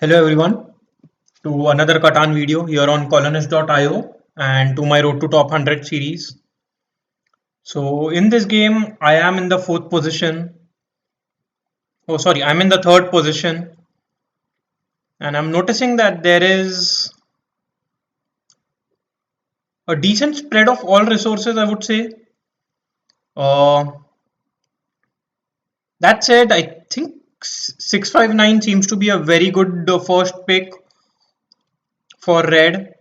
Hello everyone to another Catan video here on colonist.io and to my Road to Top 100 series. So in this game I am in the fourth position. Oh sorry, I'm in the third position and I'm noticing that there is a decent spread of all resources, I would say. Uh, that said, I think 659 seems to be a very good first pick for red,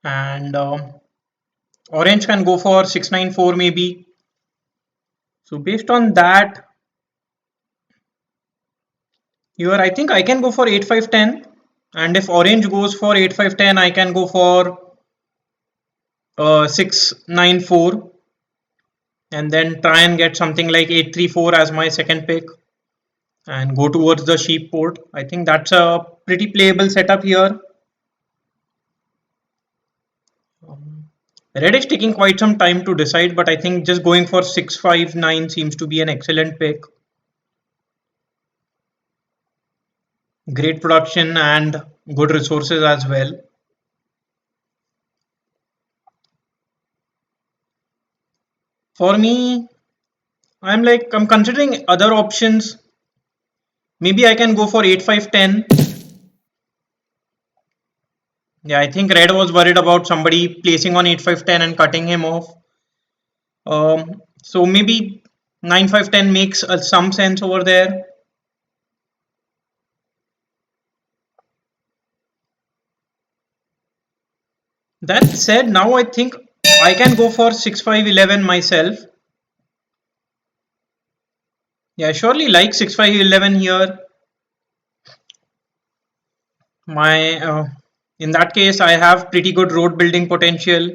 and orange can go for 694 maybe. So based on that, here I think I can go for 8510, and if orange goes for 8510 I can go for 694 and then try and get something like 834 as my second pick and go towards the sheep port. I think that's a pretty playable setup here. Red is taking quite some time to decide, but I think just going for 659 seems to be an excellent pick. Great production and good resources as well. For me, I'm considering other options. Maybe I can go for 8510. Yeah, I think red was worried about somebody placing on 8510 and cutting him off. So maybe 9510 makes some sense over there. That said, now I think I can go for 6511 myself. Yeah, I surely like 6511 here. My In that case, I have pretty good road building potential.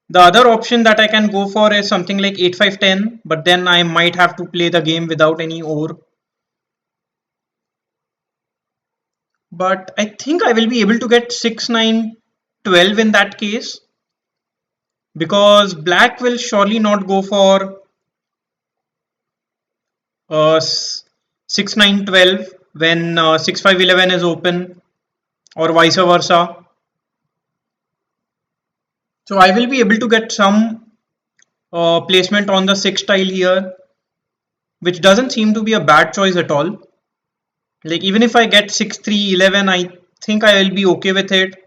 The other option that I can go for is something like 8510, but then I might have to play the game without any ore. But I think I will be able to get 6 9 12 in that case, because black will surely not go for 6 9 12 when 6 5 11 is open, or vice versa. So I will be able to get some placement on the 6 tile here, which doesn't seem to be a bad choice at all. Like even if I get 6 3 11, I think I will be okay with it.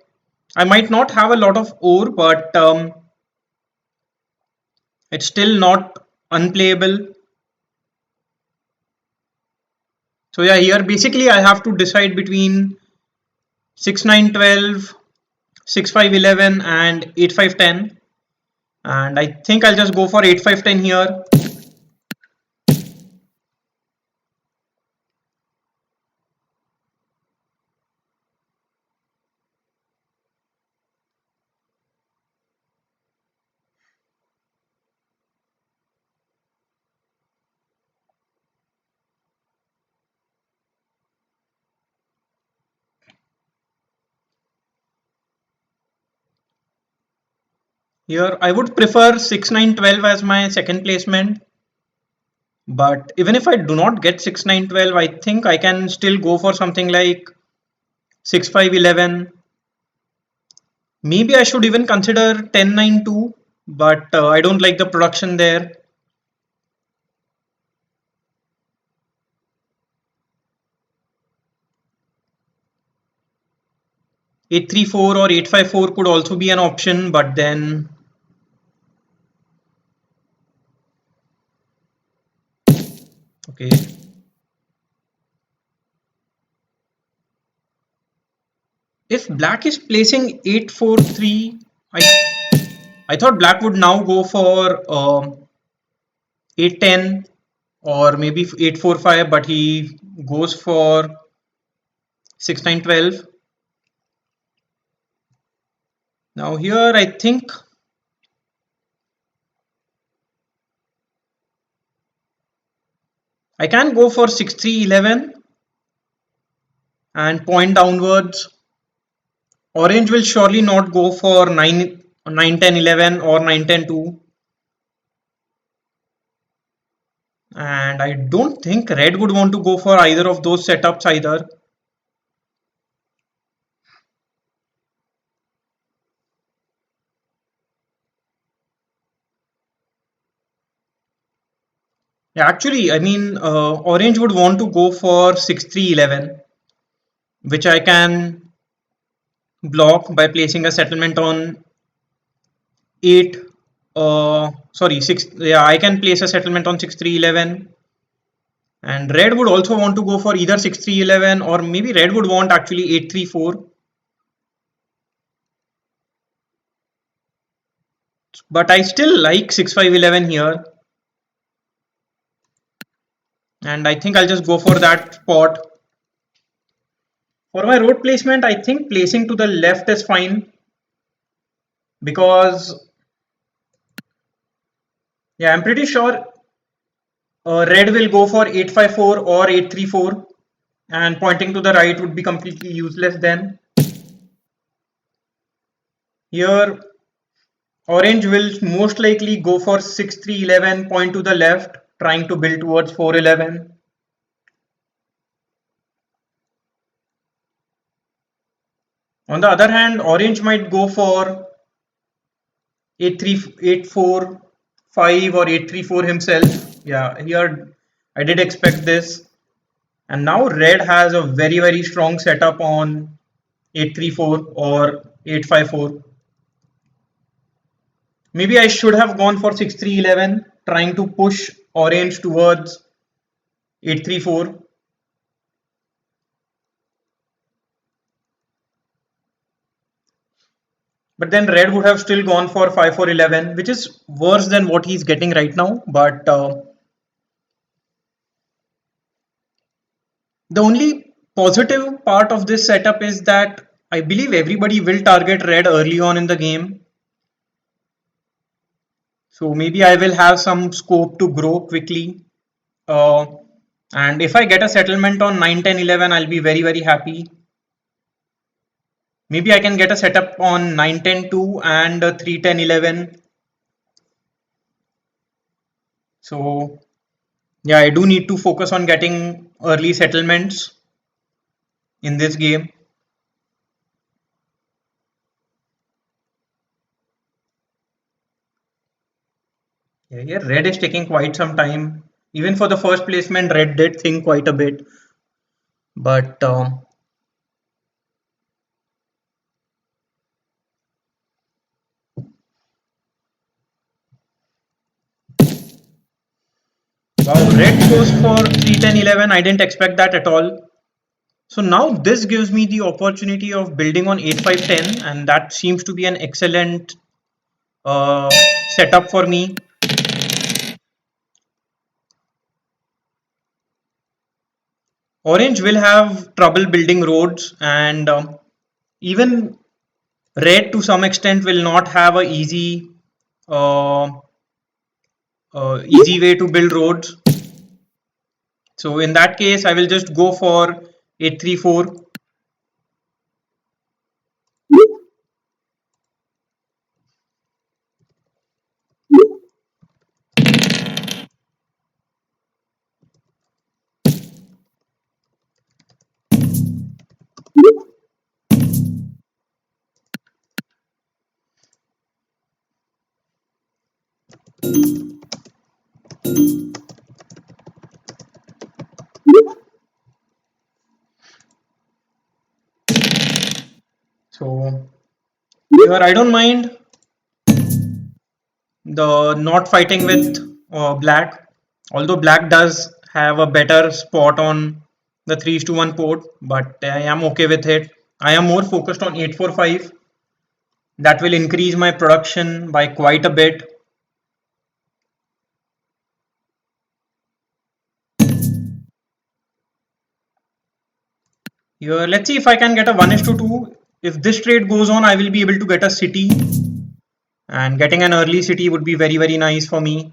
I might not have a lot of ore, but it's still not unplayable. So yeah, here basically I have to decide between 6 9 12, 6 5 11 and 8 5 10, and I think I'll just go for 8 5 10 here. Here I would prefer 6 9 12 as my second placement, but even if I do not get 6 9 12, I think I can still go for something like 6 5 11. Maybe I should even consider 10 9 2, but I don't like the production there. 834 or 854 could also be an option, but then okay. If black is placing 843, I thought black would now go for 810 or maybe 845, but he goes for 6 9 12. Now here I think I can go for 6 3 11 and point downwards. Orange will surely not go for 9 10 11 or 9 10 2. And I don't think red would want to go for either of those setups either. Yeah, actually, I mean, orange would want to go for 6-3-11, which I can block by placing a settlement on 8. Sorry, 6. Yeah, I can place a settlement on 6-3-11. And red would also want to go for either 6-3-11, or maybe red would want actually 8-3-4. But I still like 6-5-11 here. And I think I'll just go for that spot. For my road placement, I think placing to the left is fine, because yeah, I'm pretty sure red will go for 8-5-4 or 8-3-4, and pointing to the right would be completely useless then. Here, orange will most likely go for 6-3-11, point to the left, trying to build towards 4-11. On the other hand, orange might go for 8-3, 8-4-5 or 8-3-4 himself. Yeah, here I did expect this. And now red has a very strong setup on 8-3-4 or 8-5-4. Maybe I should have gone for 6-3-11, trying to push orange towards 8-3-4. But then red would have still gone for 5-4-11, which is worse than what he's getting right now. But the only positive part of this setup is that I believe everybody will target red early on in the game. So maybe I will have some scope to grow quickly. Uh, and if I get a settlement on 9-10-11, I'll be very happy. Maybe I can get a setup on 9-10-2 and 3-10-11. So yeah, I do need to focus on getting early settlements in this game. Yeah, yeah, red is taking quite some time. Even for the first placement, red did think quite a bit. But wow, red goes for 3-10-11. I didn't expect that at all. So now this gives me the opportunity of building on 8-5-10, and that seems to be an excellent uh, setup for me. Orange will have trouble building roads, and even red to some extent will not have a uh, easy way to build roads. So in that case, I will just go for 8-3-4. So here I don't mind the not fighting with black, although black does have a better spot on the 3:1 port, but I am okay with it. I am more focused on 8-4-5. That will increase my production by quite a bit. Here, let's see if I can get a 1:2. If this trade goes on, I will be able to get a city, and getting an early city would be very nice for me.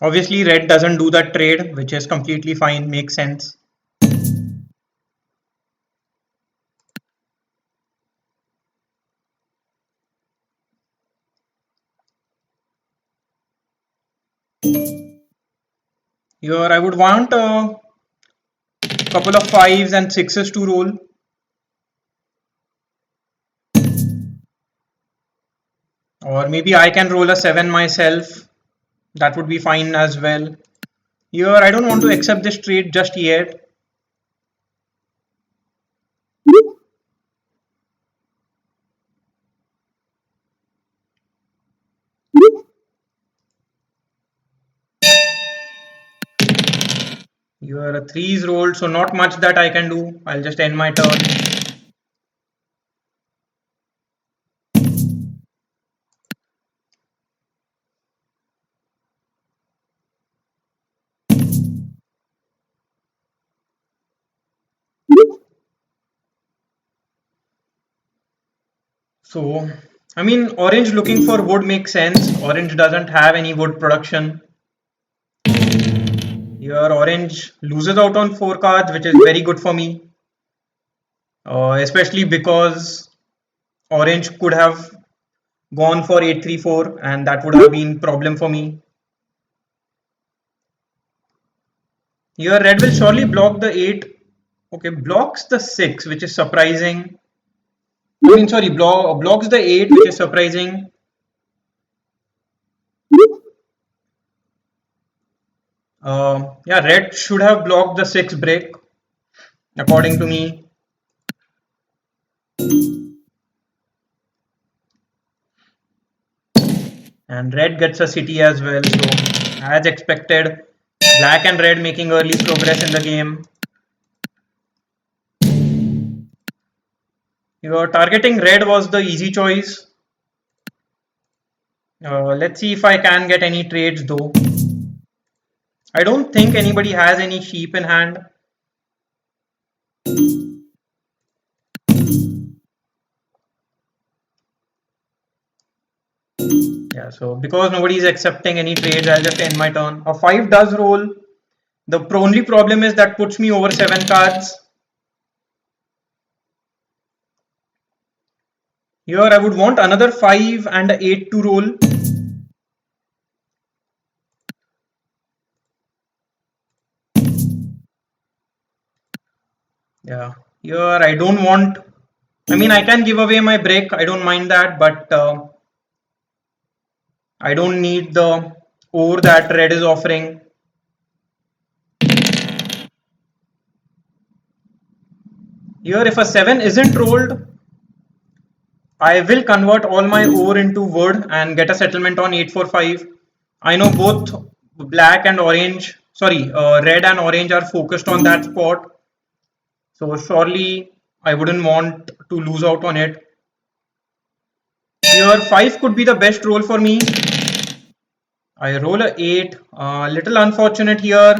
Obviously, red doesn't do that trade, which is completely fine, makes sense. Here I would want a couple of fives and sixes to roll. Or maybe I can roll a 7 myself. That would be fine as well. Here I don't want to accept this trade just yet. Here a 3 is rolled, so not much that I can do. I'll just end my turn. So, I mean, orange looking for wood makes sense. Orange doesn't have any wood production. Here, orange loses out on 4 cards, which is very good for me. Especially because orange could have gone for 8-3-4, and that would have been problem for me. Here, red will surely block the 8. Okay, blocks the 6, which is surprising. I mean, sorry, blocks the 8, which is surprising. Yeah, red should have blocked the 6 brick, according to me. And red gets a city as well. So, as expected, black and red making early progress in the game. Your targeting red was the easy choice. Let's see if I can get any trades though. I don't think anybody has any sheep in hand. Yeah, so because nobody is accepting any trades, I'll just end my turn. A 5 does roll. The only problem is that puts me over 7 cards. Here I would want another 5 and a 8 to roll. Yeah, here I don't want. I mean, I can give away my break. I don't mind that, but I don't need the ore that red is offering. Here, if a 7 isn't rolled, I will convert all my ore into wood and get a settlement on 845. I know both black and orange, sorry, red and orange are focused on that spot. So surely I wouldn't want to lose out on it. Here 5 could be the best roll for me. I roll a 8. Little unfortunate here.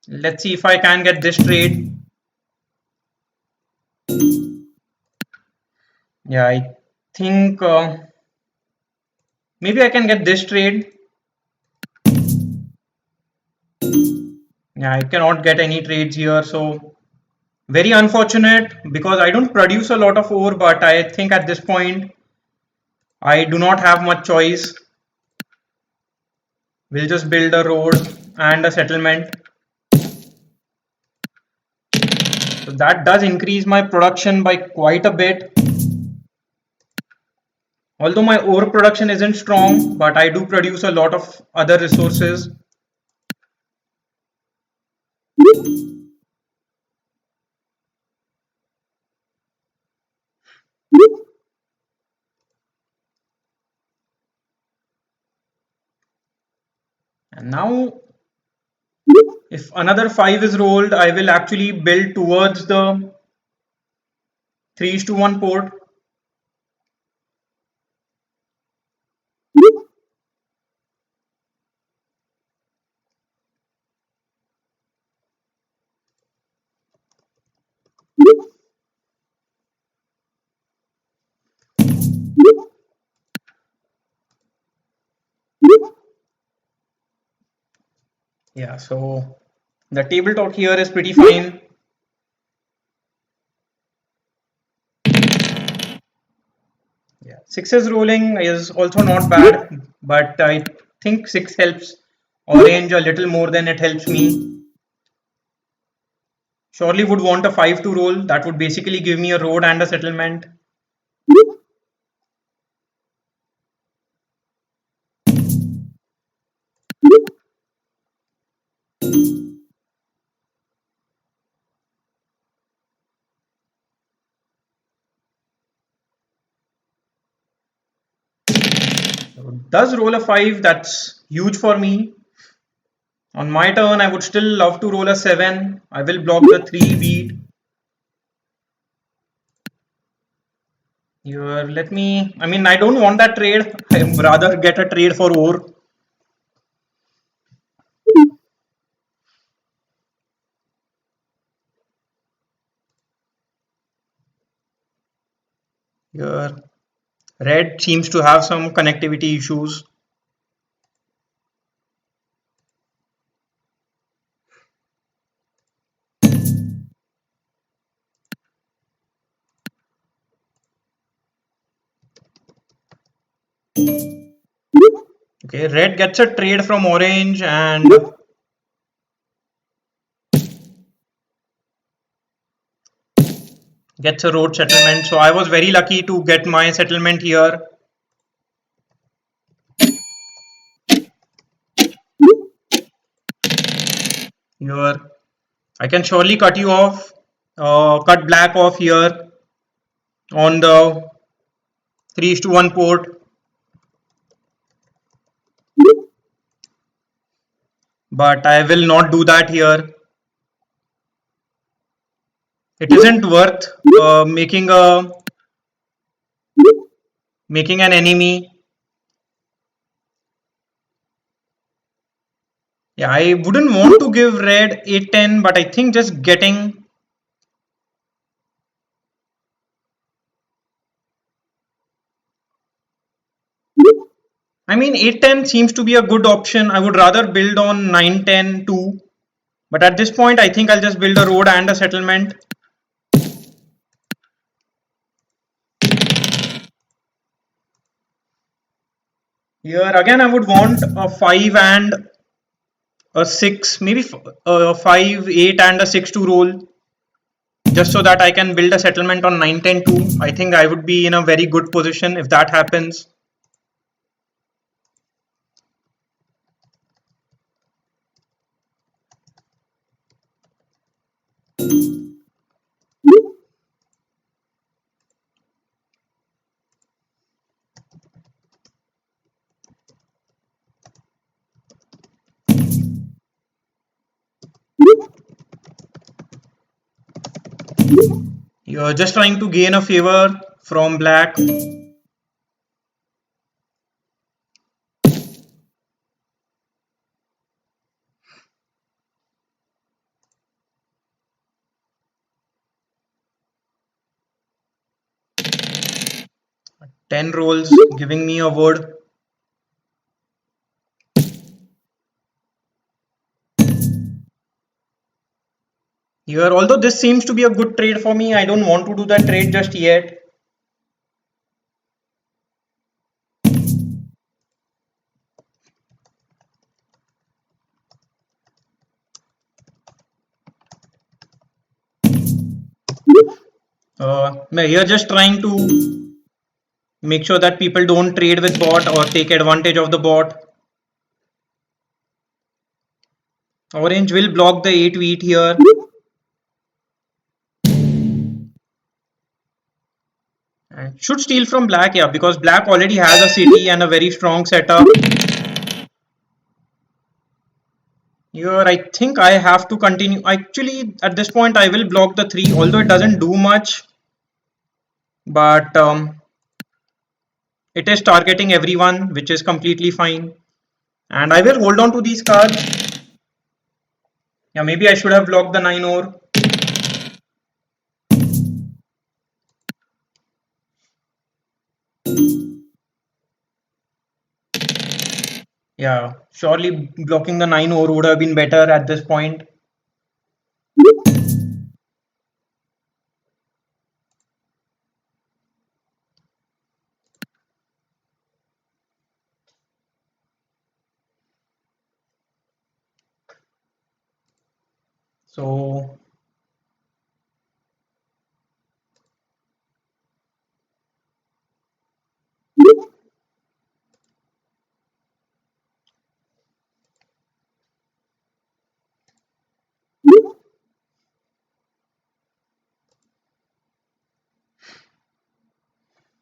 Let's see if I can get this trade. Yeah, I think maybe I can get this trade. Yeah, I cannot get any trades here, so very unfortunate because I don't produce a lot of ore, but I think at this point I do not have much choice. We'll just build a road and a settlement. So that does increase my production by quite a bit. Although my ore production isn't strong, but I do produce a lot of other resources. And now if another 5 is rolled, I will actually build towards the 3:1 port. Yeah, so the table talk here is pretty fine. Yeah, Sixes rolling is also not bad, but I think six helps orange a little more than it helps me. Surely would want a five to roll. That would basically give me a road and a settlement. Does roll a five, that's huge for me. On my turn, I would still love to roll a seven. I will block the three beat. Here, let me. I mean, I don't want that trade. I rather get a trade for ore. Here, red seems to have some connectivity issues. Okay, red gets a trade from orange and gets a road settlement. So I was very lucky to get my settlement here. Here, I can surely cut you off, cut black off here on the 3:1 port, but I will not do that here. It isn't worth making an enemy. Yeah, I wouldn't want to give red 8-10, but I think just getting. I mean, 8-10 seems to be a good option. I would rather build on 9-10 too. But at this point, I think I'll just build a road and a settlement. Here again, I would want a 5 and a 6, maybe a 5, 8 and a 6 to roll. Just so that I can build a settlement on 9-10 too. I think I would be in a very good position if that happens. You're just trying to gain a favor from black. 10 rolls giving me a word. Here, although this seems to be a good trade for me, I don't want to do that trade just yet. Here just trying to make sure that people don't trade with bot or take advantage of the bot. Orange will block the 8 wheat here. And should steal from black, yeah, because black already has a city and a very strong setup. Here, I think I have to continue. Actually, at this point, I will block the 3, although it doesn't do much. But it is targeting everyone, which is completely fine. And I will hold on to these cards. Yeah, maybe I should have blocked the 9 ore. Yeah, surely blocking the 9 ore would have been better at this point. So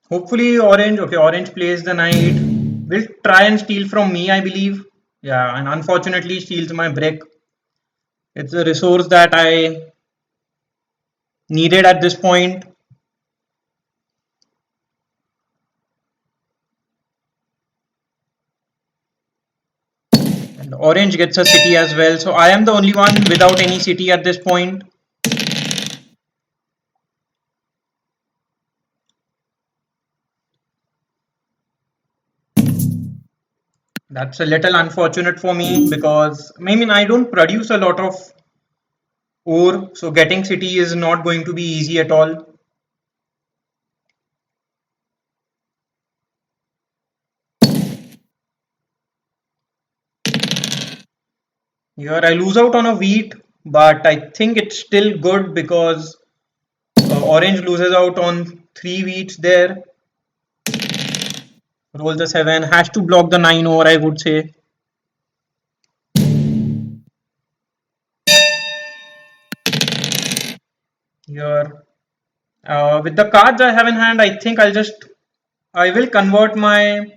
hopefully orange. Okay, orange plays the knight. Will try and steal from me, I believe. Yeah, and unfortunately steals my brick. It's a resource that I needed at this point. And orange gets a city as well. So I am the only one without any city at this point. That's a little unfortunate for me because I mean I don't produce a lot of ore, so getting city is not going to be easy at all. Here I lose out on a wheat, but I think it's still good because orange loses out on 3 wheats there. Rolls a 7, has to block the 9 over, I would say. Here, with the cards I have in hand, I think I will convert my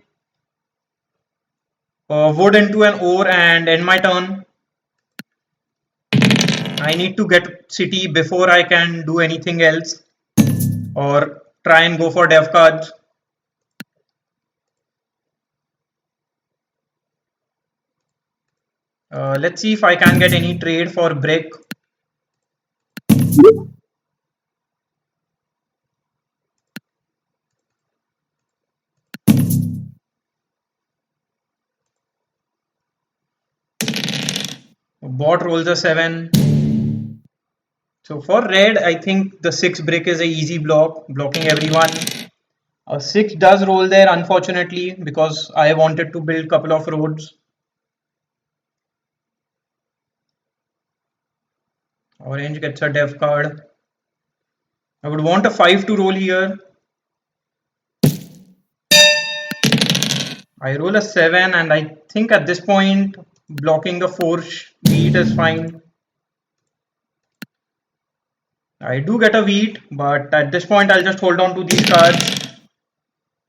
wood into an ore and end my turn. I need to get city before I can do anything else or try and go for dev cards. Let's see if I can get any trade for brick. Bot rolls a 7. So for red, I think the 6 brick is a easy block, blocking everyone. A 6 does roll there, unfortunately, because I wanted to build couple of roads. Orange gets a dev card. I would want a 5 to roll here. I roll a 7, and I think at this point, blocking the 4 wheat is fine. I do get a wheat, but at this point, I'll just hold on to these cards.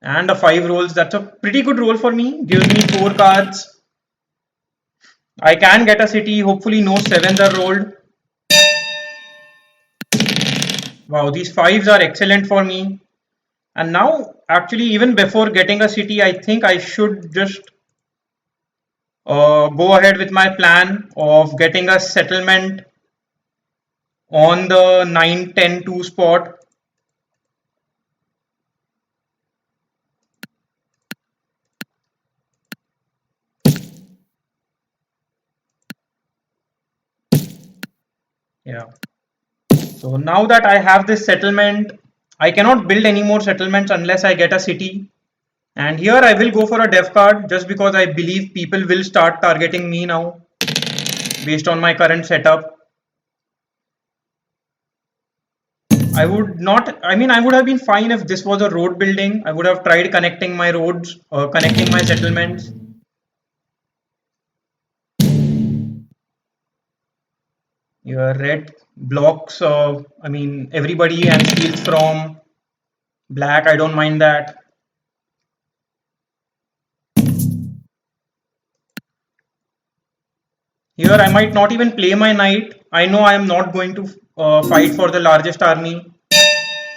And a 5 rolls. That's a pretty good roll for me. Gives me 4 cards. I can get a city. Hopefully, no 7s are rolled. Wow, these 5s are excellent for me. And now, actually, even before getting a city, I think I should just go ahead with my plan of getting a settlement on the 9-10-2 spot. Yeah. So now that I have this settlement, I cannot build any more settlements unless I get a city. And here I will go for a dev card just because I believe people will start targeting me now based on my current setup. I would not, I mean, I would have been fine if this was a road building. I would have tried connecting my roads, connecting my settlements. Your red blocks, I mean, everybody and steals from black. I don't mind that. Here, I might not even play my knight. I know I am not going to fight for the largest army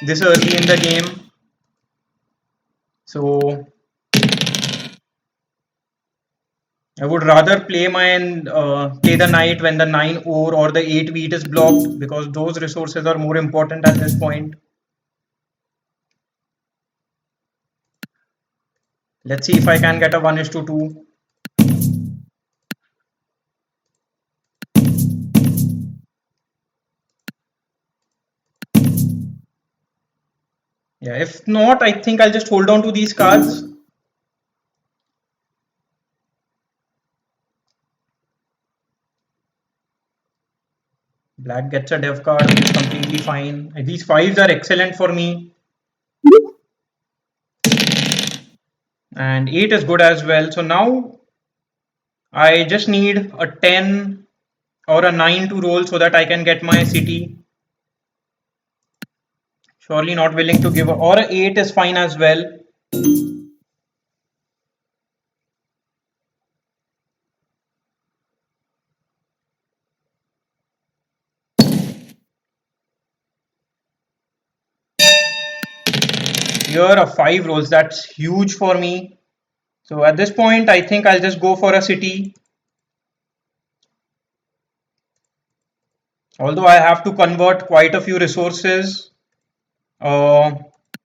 this early in the game. So I would rather play the knight when the 9 ore or the 8 wheat is blocked because those resources are more important at this point. Let's see if I can get a 1:2. Yeah, if not, I think I'll just hold on to these cards. Black gets a dev card, which is completely fine. These fives are excellent for me. And 8 is good as well. So now I just need a 10 or a 9 to roll so that I can get my city. Surely not willing to give or a 8 is fine as well. Here a 5 rolls, that's huge for me. So at this point I think I'll just go for a city. Although I have to convert quite a few resources. Uh,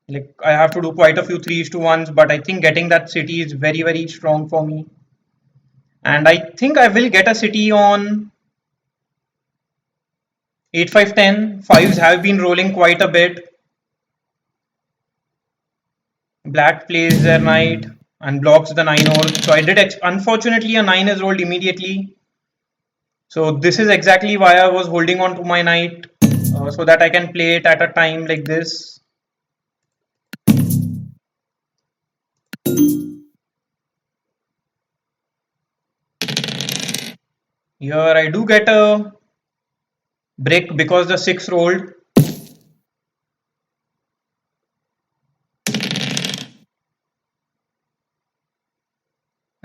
like I have to do quite a few 3s to 1s, but I think getting that city is very strong for me. And I think I will get a city on 8 5 10. 5s have been rolling quite a bit. Black plays their knight and blocks the 9 ore. So I did unfortunately a 9 is rolled immediately. So this is exactly why I was holding on to my knight, so that I can play it at a time like this. Here I do get a brick because the 6 rolled.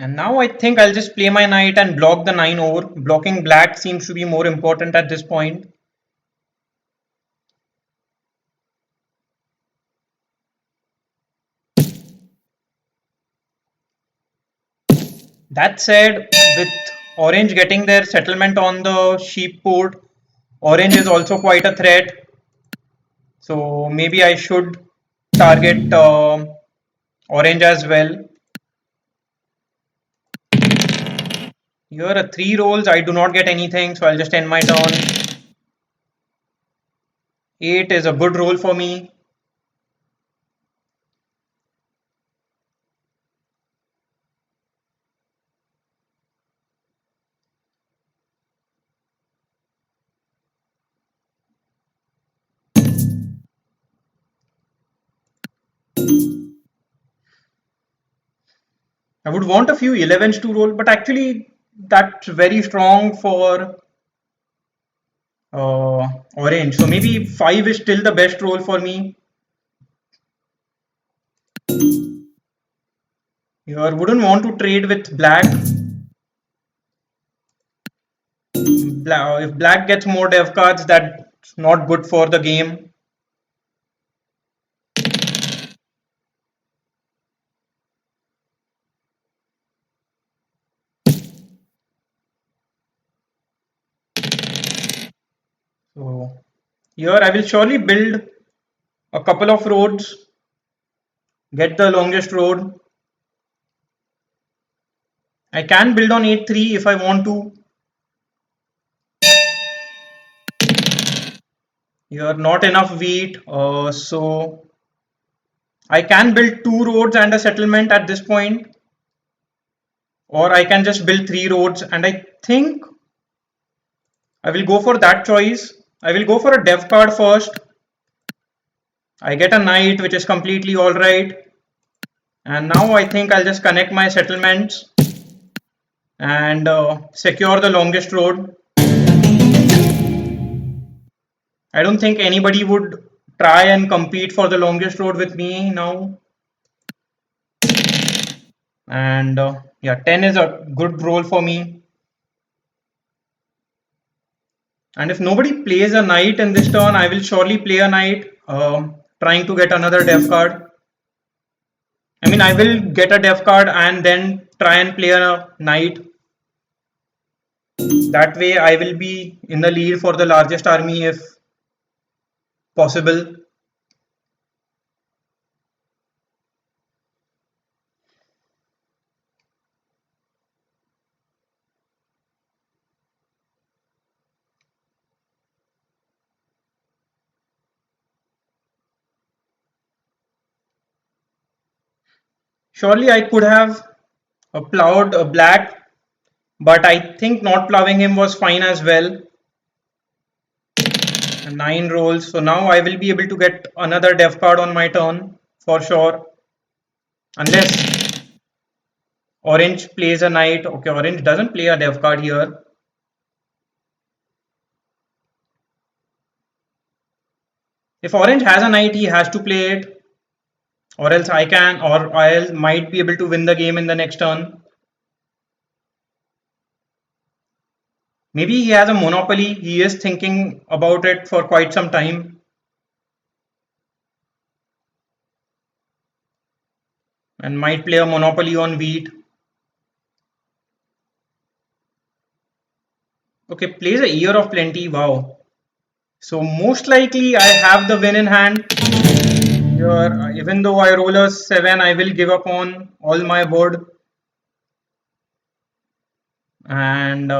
And now I think I'll just play my knight and block the 9 over. Blocking black seems to be more important at this point. That said, with orange getting their settlement on the sheep port, orange is also quite a threat. So maybe I should target orange as well. Here are 3 rolls, I do not get anything, so I'll just end my turn. 8 is a good roll for me. I would want a few 11s to roll, but actually that's very strong for orange. So maybe 5 is still the best roll for me. Here wouldn't want to trade with black. If black gets more dev cards, that's not good for the game. So here I will surely build a couple of roads, get the longest road. I can build on 8-3 if I want to. Here not enough wheat, so I can build 2 roads and a settlement at this point, or I can just build 3 roads, and I think I will go for that choice. I will go for a dev card first. I get a knight, which is completely alright. And now I think I'll just connect my settlements and secure the longest road. I don't think anybody would try and compete for the longest road with me now. And yeah, 10 is a good roll for me. And if nobody plays a knight in this turn, I will surely play a knight, trying to get another dev card. I mean, I will get a dev card and then try and play a knight. That way, I will be in the lead for the largest army if possible. Surely, I could have plowed a black, but I think not plowing him was fine as well. And 9 rolls. So now I will be able to get another dev card on my turn for sure. Unless orange plays a knight. Okay, orange doesn't play a dev card here. If orange has a knight, he has to play it, or else I can, or I might be able to win the game in the next turn. Maybe he has a monopoly. He is thinking about it for quite some time and might play a monopoly on wheat. Okay, plays a year of plenty. Wow. So most likely I have the win in hand. Here, even though I roll a 7, I will give up on all my board. And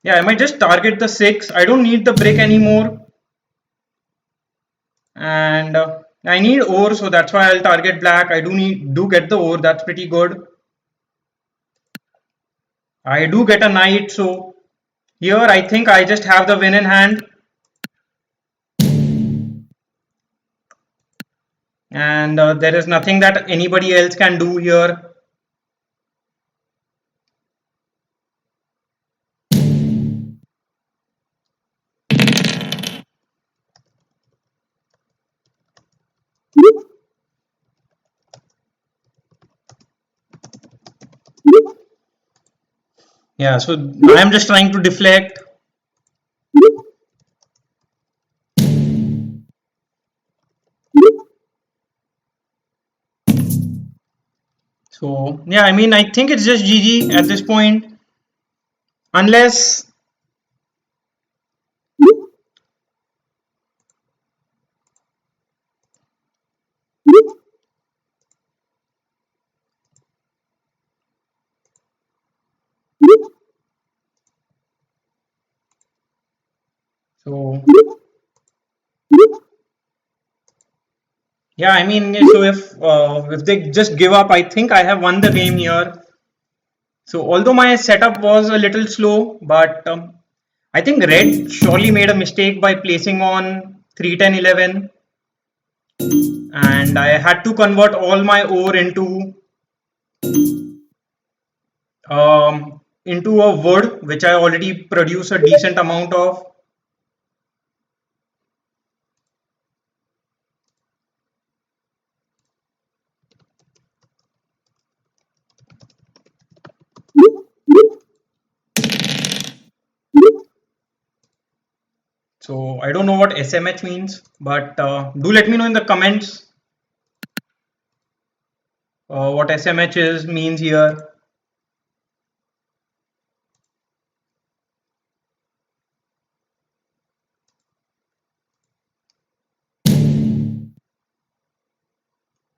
yeah, I might just target the 6. I don't need the brick anymore. And I need ore, so that's why I'll target black. I do get the ore. That's pretty good. I do get a knight, so here I think I just have the win in hand. And there is nothing that anybody else can do here. Yeah, so I'm just trying to deflect. So yeah, I mean, I think it's just GG at this point, unless so. Yeah, I mean, so if they just give up, I think I have won the game here. So although my setup was a little slow, but I think red surely made a mistake by placing on 3, 10, 11, and I had to convert all my ore into a wood, which I already produce a decent amount of. So I don't know what SMH means, but do let me know in the comments what SMH is means here.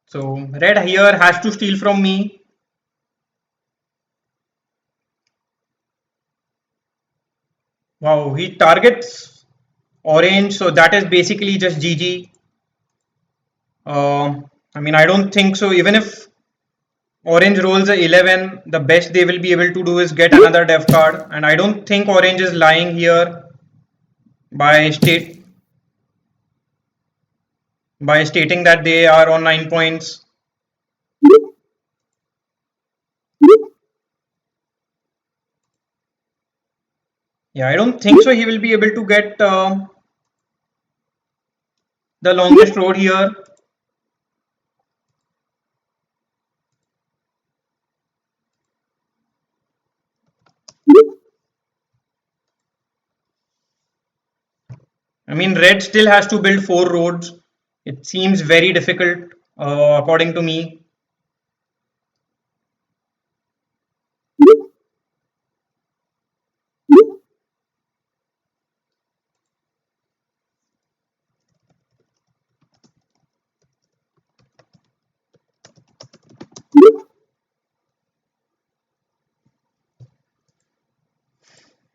So red here has to steal from me. Wow, he targets orange, so that is basically just GG. I mean, I don't think so. Even if orange rolls a 11, the best they will be able to do is get another dev card, and I don't think orange is lying here by stating that they are on 9 points. Yeah, I don't think so. He will be able to get the longest road here. I mean, red still has to build 4 roads. It seems very difficult, according to me.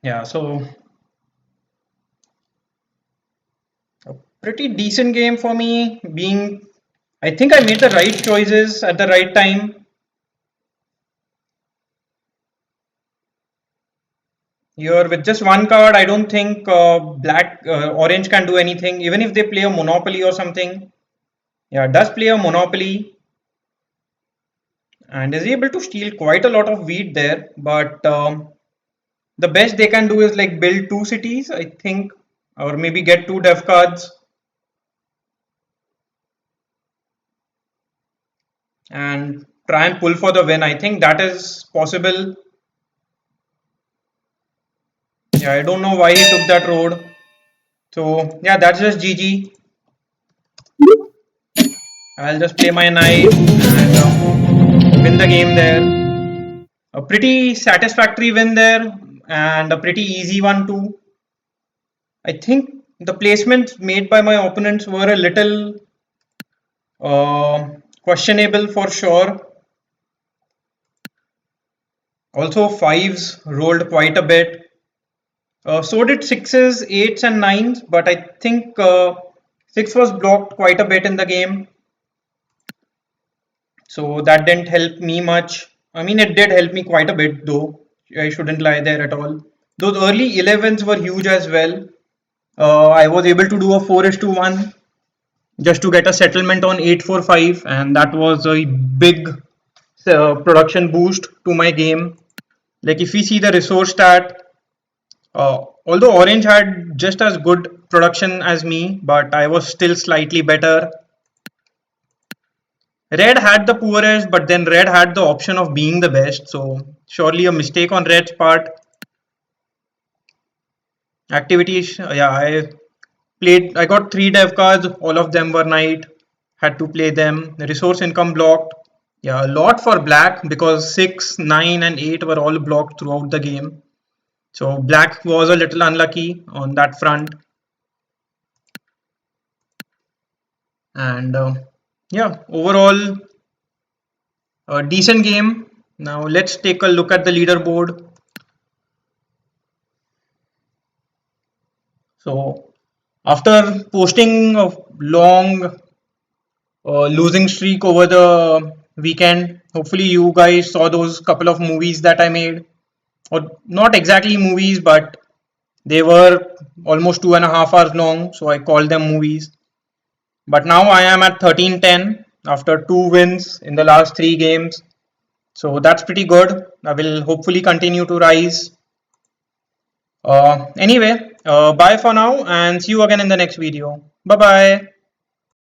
Yeah, so a pretty decent game for me. I think I made the right choices at the right time. Here with just one card, I don't think orange can do anything. Even if they play a monopoly or something. Yeah, does play a monopoly and is able to steal quite a lot of wheat there. But the best they can do is like build two cities, I think, or maybe get two dev cards and try and pull for the win. I think that is possible. Yeah, I don't know why he took that road. So yeah, that's just GG. I'll just play my knight and win the game there. A pretty satisfactory win there and a pretty easy one too. I think the placements made by my opponents were a little questionable for sure. Also, fives rolled quite a bit. So did sixes, eights, and nines, but I think six was blocked quite a bit in the game. So that didn't help me much. I mean, it did help me quite a bit, though. I shouldn't lie there at all. Those early 11s were huge as well. I was able to do a 4 is to 1 just to get a settlement on 845, and that was a big production boost to my game. Like, if we see the resource stat, although Orange had just as good production as me, but I was still slightly better. Red had the poorest, but then Red had the option of being the best, so surely a mistake on Red's part. Activities, yeah, I got three dev cards, all of them were knight, had to play them. Resource income blocked. Yeah, a lot for black because 6, 9, and 8 were all blocked throughout the game. So black was a little unlucky on that front. And yeah, overall, a decent game. Now let's take a look at the leaderboard. So after posting a long losing streak over the weekend, hopefully you guys saw those couple of movies that I made, or not exactly movies, but they were almost 2.5 hours long, so I called them movies. But now I am at 13-10 after two wins in the last three games. So that's pretty good. I will hopefully continue to rise. Anyway, bye for now and see you again in the next video. Bye bye.